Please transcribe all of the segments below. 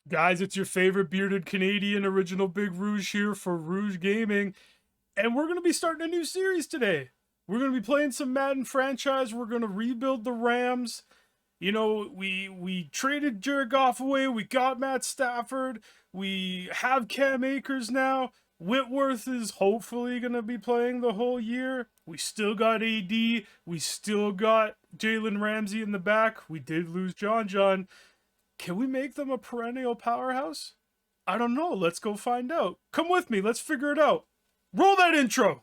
Guys, it's your favorite bearded Canadian original Big Rouge here for Rouge Gaming, and we're going to be starting a new series today. We're going to be playing some Madden franchise. We're going to rebuild the Rams. You know, we traded Jared Goff away. We got Matt Stafford. We have Cam Akers now. Whitworth is hopefully going to be playing the whole year. We still got AD. We still got Jalen Ramsey in the back. We did lose John. Can we make them a perennial powerhouse? I don't know. Let's go find out. Come with me. Let's figure it out. Roll that intro.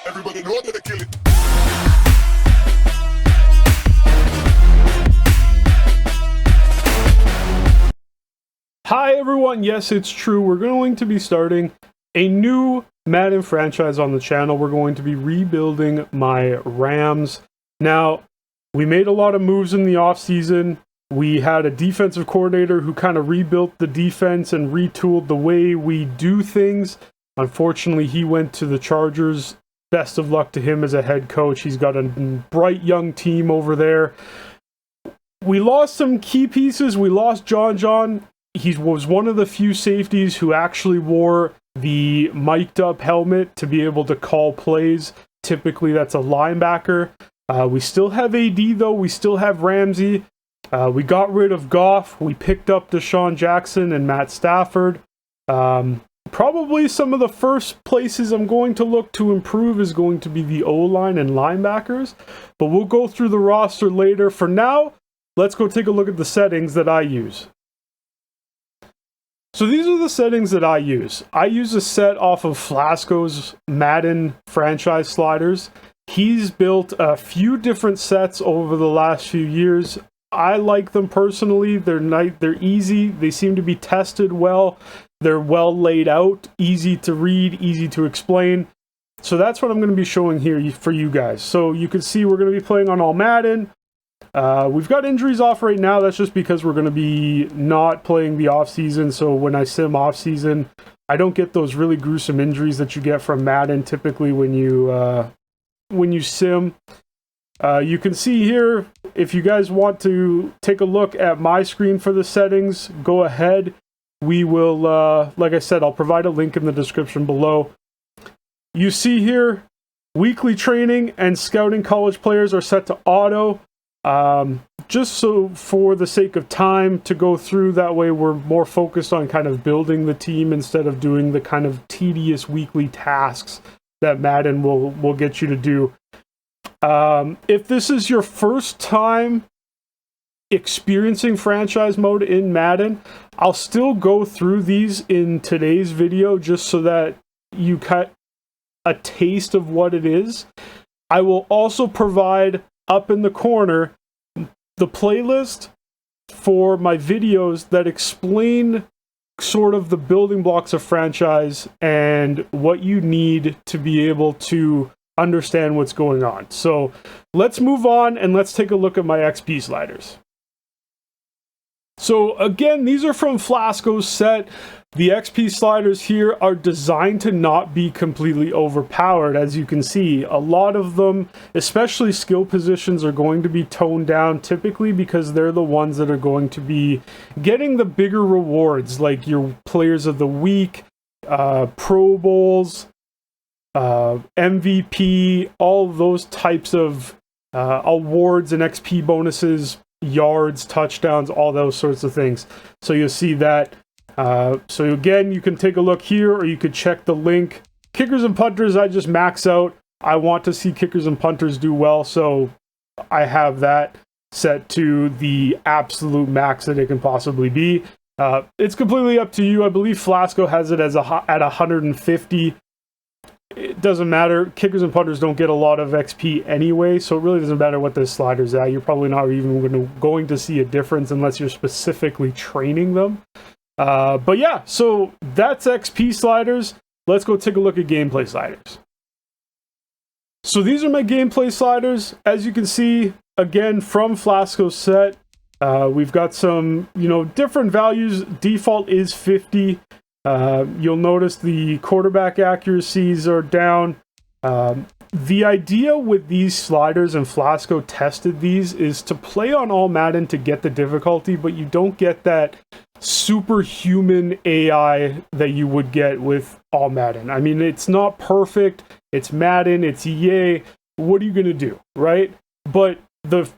Everybody know that I kill it. Hi everyone. Yes, it's true. We're going to be starting a new Madden franchise on the channel. We're going to be rebuilding my Rams. Now, we made a lot of moves in the offseason. We had a defensive coordinator who kind of rebuilt the defense and retooled the way we do things. Unfortunately, he went to the Chargers. Best of luck to him as a head coach. He's got a bright young team over there. We lost some key pieces. We lost John. He was one of the few safeties who actually wore the mic'd up helmet to be able to call plays. Typically, that's a linebacker. We still have AD, though. We still have Ramsey. We got rid of Goff. We picked up Deshaun Jackson and Matt Stafford. Probably some of the first places I'm going to look to improve is going to be the O-line and linebackers. But we'll go through the roster later. For now, let's go take a look at the settings that I use. So these are the settings that I use. I use a set off of Flasco's Madden franchise sliders. He's built a few different sets over the last few years. I like them personally. They're easy. They seem to be tested well. They're well laid out, easy to read, easy to explain. So that's what I'm going to be showing here for you guys. So you can see we're going to be playing on all Madden. We've got injuries off right now. That's just because we're going to be not playing the off season. So when I sim off season, I don't get those really gruesome injuries that you get from Madden typically when you sim. You can see here, if you guys want to take a look at my screen for the settings, go ahead. We will, like I said, I'll provide a link in the description below. You see here, weekly training and scouting college players are set to auto. Just so for the sake of time to go through, that way we're more focused on kind of building the team instead of doing the kind of tedious weekly tasks that Madden will get you to do. If this is your first time experiencing franchise mode in Madden, I'll still go through these in today's video just so that you get a taste of what it is. I will also provide up in the corner the playlist for my videos that explain sort of the building blocks of franchise and what you need to be able to understand what's going on. So let's move on and let's take a look at my XP sliders. So again, these are from Flasco's set. The XP sliders here are designed to not be completely overpowered. As you can see, a lot of them, especially skill positions, are going to be toned down typically because they're the ones that are going to be getting the bigger rewards, like your players of the week, Pro Bowls, MVP, all those types of awards and XP bonuses, yards, touchdowns, all those sorts of things. So you'll see that. So again, you can take a look here, or you could check the link. Kickers and punters, I just max out. I want to see kickers and punters do well, so I have that set to the absolute max that it can possibly be. It's completely up to you. I believe Flasco has it as at 150. It doesn't matter. Kickers and punters don't get a lot of XP anyway, so it really doesn't matter what this slider's at. You're probably not even going to see a difference unless you're specifically training them. But yeah, so that's XP sliders. Let's go take a look at gameplay sliders. So these are my gameplay sliders. As you can see, again, from Flasco's set, we've got some, different values. Default is 50. You'll notice the quarterback accuracies are down. The idea with these sliders, and Flasco tested these, is to play on all Madden to get the difficulty, but you don't get that superhuman AI that you would get with all Madden. I mean, it's not perfect. It's Madden. It's EA. What are you going to do, right? But the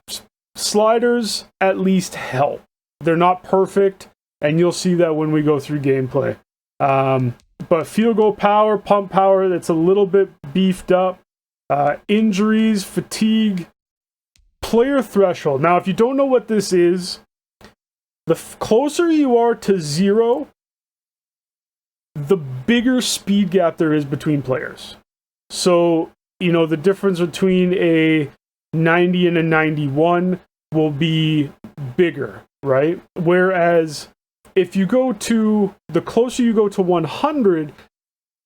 sliders at least help. They're not perfect, and you'll see that when we go through gameplay. But field goal power, pump power, that's a little bit beefed up. Injuries, fatigue, player threshold. Now, if you don't know what this is, the closer you are to 0, the bigger speed gap there is between players. So, you know, the difference between a 90 and a 91 will be bigger, right? Whereas if you go to, the closer you go to 100,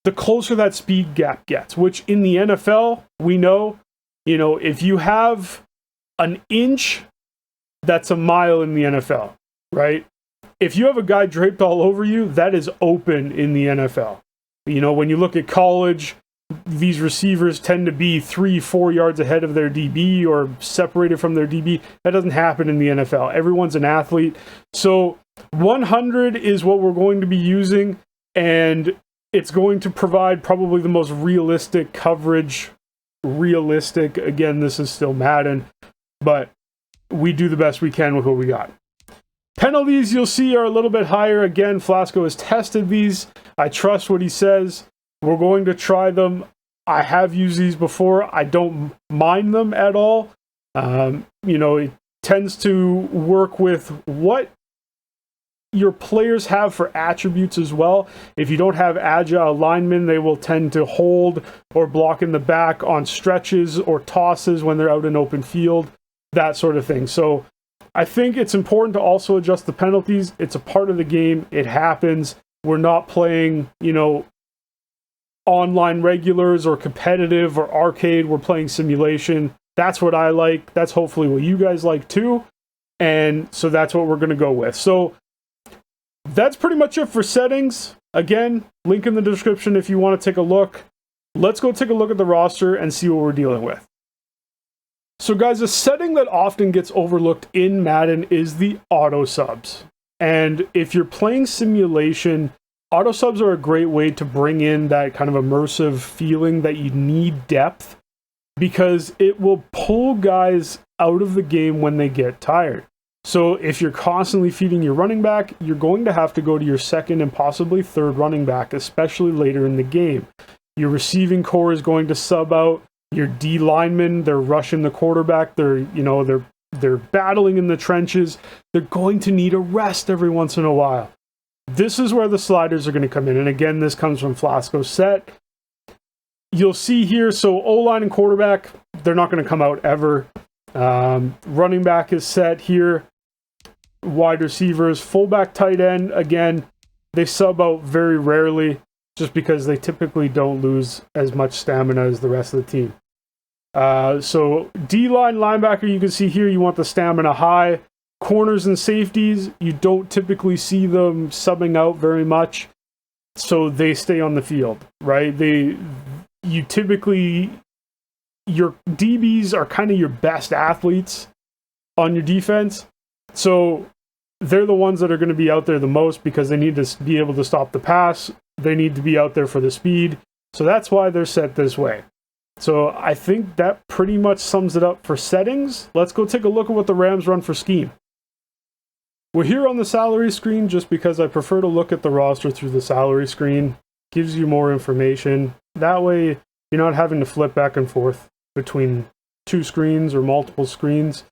the closer that speed gap gets, which in the NFL, we know, you know, if you have an inch, that's a mile in the NFL, right? If you have a guy draped all over you, that is open in the NFL. You know, when you look at college, these receivers tend to be 3-4 yards ahead of their DB or separated from their DB. That doesn't happen in the NFL. Everyone's an athlete. So 100 is what we're going to be using, and it's going to provide probably the most realistic coverage. Realistic, again, this is still Madden, but we do the best we can with what we got. Penalties, you'll see, are a little bit higher. Again, Flasco has tested these. I trust what he says. We're going to try them. I have used these before. I don't mind them at all. You know, it tends to work with what your players have for attributes as well. If you don't have agile linemen, they will tend to hold or block in the back on stretches or tosses when they're out in open field, that sort of thing. So I think it's important to also adjust the penalties. It's a part of the game. It happens. We're not playing, you know, online regulars or competitive or arcade. We're playing simulation. That's what I like. That's hopefully what you guys like too. And so that's what we're going to go with. So that's pretty much it for settings. Again, link in the description if you want to take a look. Let's go take a look at the roster and see what we're dealing with. So guys, a setting that often gets overlooked in Madden is the auto subs. And if you're playing simulation, auto subs are a great way to bring in that kind of immersive feeling that you need depth, because it will pull guys out of the game when they get tired. So if you're constantly feeding your running back, you're going to have to go to your second and possibly third running back, especially later in the game. Your receiving core is going to sub out. Your D linemen, they're rushing the quarterback. They're battling in the trenches. They're going to need a rest every once in a while. This is where the sliders are going to come in. And again, this comes from Flasco's set. You'll see here, so O-line and quarterback, they're not going to come out ever. Running back is set here. Wide receivers, fullback, tight end, again, they sub out very rarely just because they typically don't lose as much stamina as the rest of the team. So D-line, linebacker, you can see here, you want the stamina high. Corners and safeties, you don't typically see them subbing out very much, so they stay on the field, right? You typically, your DBs are kind of your best athletes on your defense, so they're the ones that are going to be out there the most because they need to be able to stop the pass. They need to be out there for the speed, so that's why they're set this way. So I think that pretty much sums it up for settings. Let's go take a look at what the Rams run for scheme. We're here on the salary screen just because I prefer to look at the roster through the salary screen. Gives you more information. That way, you're not having to flip back and forth between two screens or multiple screens.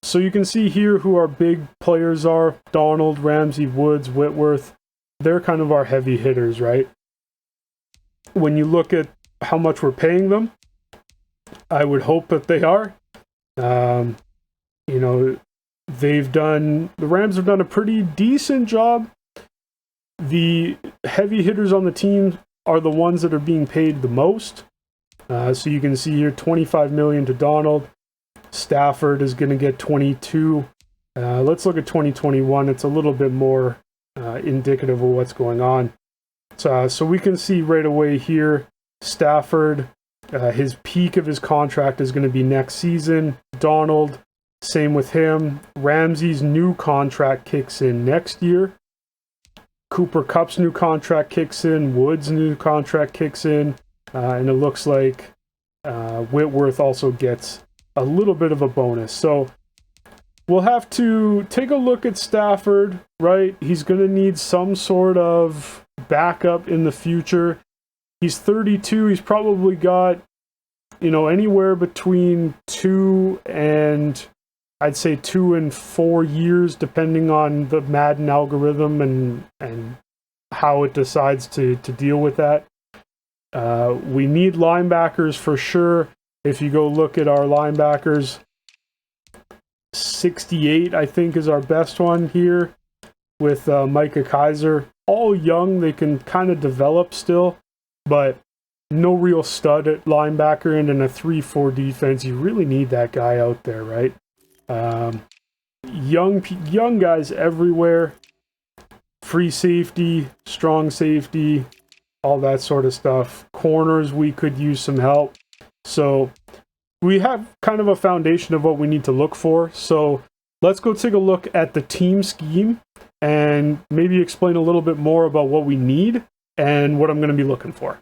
So you can see here who our big players are. Donald, Ramsey, Woods, Whitworth. They're kind of our heavy hitters, right? When you look at how much we're paying them, I would hope that they are. You know, the Rams have done a pretty decent job. The heavy hitters on the team are the ones that are being paid the most. So you can see here, $25 million to Donald. Stafford is going to get 22. Let's look at 2021. It's a little bit more indicative of what's going on. So we can see right away here, Stafford His peak of his contract is going to be next season. Donald, same with him. Ramsey's new contract kicks in next year. Cooper Kupp's new contract kicks in. Wood's new contract kicks in. And it looks like Whitworth also gets a little bit of a bonus. So we'll have to take a look at Stafford, right? He's going to need some sort of backup in the future. He's 32. He's probably got, anywhere between 2 and 4 years, depending on the Madden algorithm and how it decides to deal with that. We need linebackers for sure. If you go look at our linebackers, 68, I think, is our best one here with Micah Kaiser. All young, they can kind of develop still, but no real stud at linebacker, and in a 3-4 defense, you really need that guy out there, right? Young guys everywhere. Free safety, strong safety, all that sort of stuff. Corners, we could use some help. So we have kind of a foundation of what we need to look for. So let's go take a look at the team scheme and maybe explain a little bit more about what we need and what I'm going to be looking for.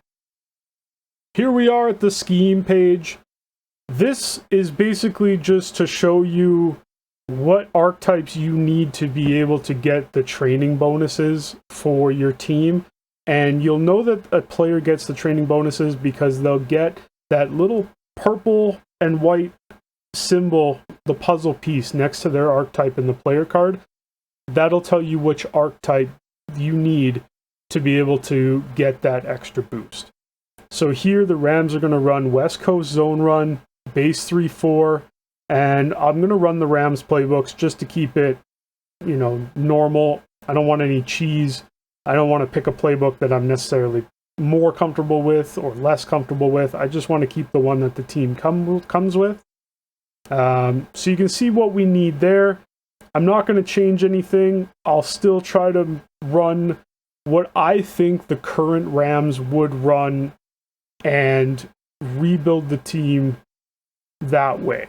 Here we are at the scheme page. This is basically just to show you what archetypes you need to be able to get the training bonuses for your team. And you'll know that a player gets the training bonuses because they'll get that little purple and white symbol, the puzzle piece next to their archetype in the player card. That'll tell you which archetype you need to be able to get that extra boost. So here the Rams are going to run West Coast zone run, base 3-4, and I'm going to run the Rams playbooks just to keep it, normal. I don't want any cheese. I don't want to pick a playbook that I'm necessarily more comfortable with or less comfortable with. I just want to keep the one that the team comes with. So you can see what we need there. I'm not going to change anything. I'll still try to run what I think the current Rams would run and rebuild the team that way.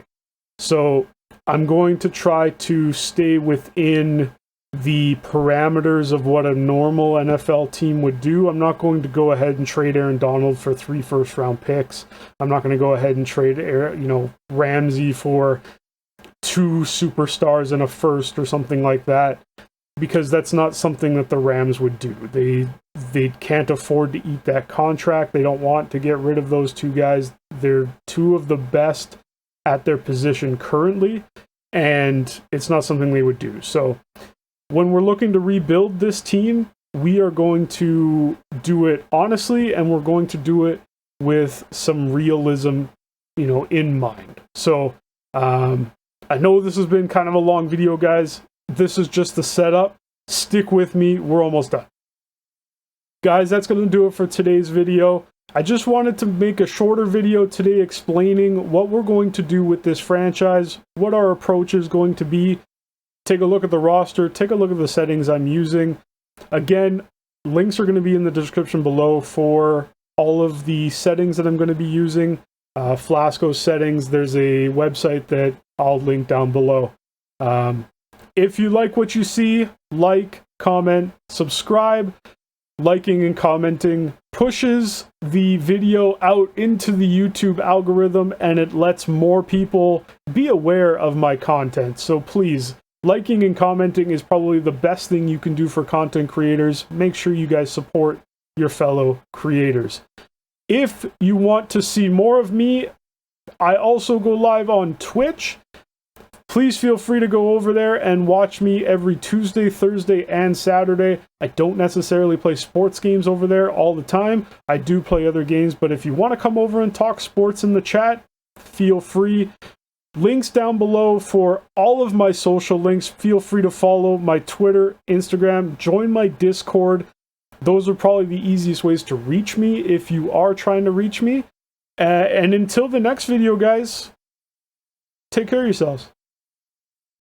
So I'm going to try to stay within the parameters of what a normal NFL team would do. I'm not going to go ahead and trade Aaron Donald for 3 first-round picks. I'm not going to go ahead and trade Ramsey for 2 superstars and a first or something like that, because that's not something that the Rams would do. They can't afford to eat that contract. They don't want to get rid of those 2 guys. They're 2 of the best at their position currently, and it's not something they would do. So when we're looking to rebuild this team, we are going to do it honestly, and we're going to do it with some realism, in mind. So I know this has been kind of a long video, guys. This is just the setup. Stick with me. We're almost done. Guys, that's going to do it for today's video. I just wanted to make a shorter video today explaining what we're going to do with this franchise, what our approach is going to be. Take a look at the roster. Take a look at the settings I'm using. Again, links are going to be in the description below for all of the settings that I'm going to be using. Flasco settings, there's a website that I'll link down below. If you like what you see, like, comment, subscribe. Liking and commenting pushes the video out into the YouTube algorithm, and it lets more people be aware of my content. So please, liking and commenting is probably the best thing you can do for content creators. Make sure you guys support your fellow creators. If you want to see more of me, I also go live on Twitch. Please feel free to go over there and watch me every Tuesday, Thursday, and Saturday. I don't necessarily play sports games over there all the time. I do play other games, but if you want to come over and talk sports in the chat, feel free. Links down below for all of my social links. Feel free to follow my Twitter, Instagram, join my Discord. Those are probably the easiest ways to reach me if you are trying to reach me. And until the next video, guys, take care of yourselves.